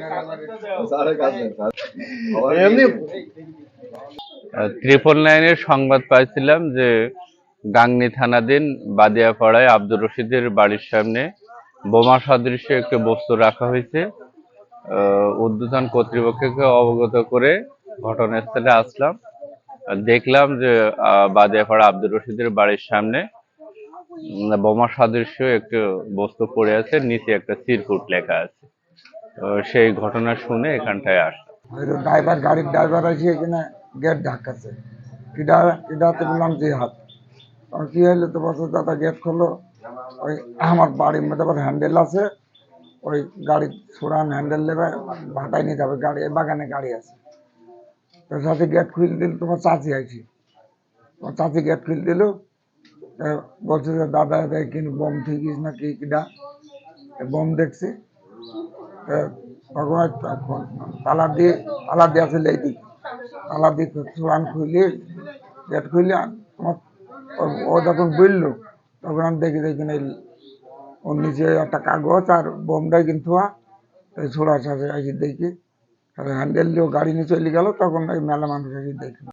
999 সংবাদ পাইছিলাম যে গাংনী থানাধীন বাদিয়াপাড়ায় আব্দুর রশিদের বাড়ির সামনে বোমা সদৃশ একটি বস্তু রাখা হয়েছে। ঊর্ধ্বতন কর্তৃপক্ষকে অবগত করে ঘটনাস্থলে আসলাম। দেখলাম যে বাদিয়াপাড়া আব্দুর রশিদের বাড়ির সামনে বোমা সদৃশ একটি বস্তু পড়ে আছে, নিচে একটা চিরকুট লেখা আছে। সেই ঘটনা শুনে এখানটায় আসলাম। ড্রাইভার, গাড়ির ড্রাইভার আছে এখানে গেট ধাক্কাছে, কিডাতে বললাম যে হাত কি হইলো, তো বলছে দাদা গেট খোলো। ওই আমার বাড়ির মধ্যে আবার হ্যান্ডেল আছে, ওই গাড়ি ছোড়ান হ্যান্ডেল নেবে ভাটাই নিতে হবে, গাড়ি বাগানে গাড়ি আছে। তোর সাথে গেট খুলে দিল, তোমার চাচি আইছি, তোমার চাচি গেট খুলে দিল, বলছে যে দাদা কিন্তু বোম ঠিকিস না কি কিডা বোম দেখছি। ভগবান তালা দিয়ে আসলে এইদিক তালা দিয়ে চূড়ান খুলে গেট খুলে তোমার ও যখন বুঝলো তখন আমি দেখি না ওর নিচে একটা কাগজ আর বোমটাই কিন্তু ছোড়া আছে দেখি হ্যান্ডেল দিয়ে গাড়ি নিয়ে চলে গেল, তখন ওই মেলা মানুষ এসে দেখলো।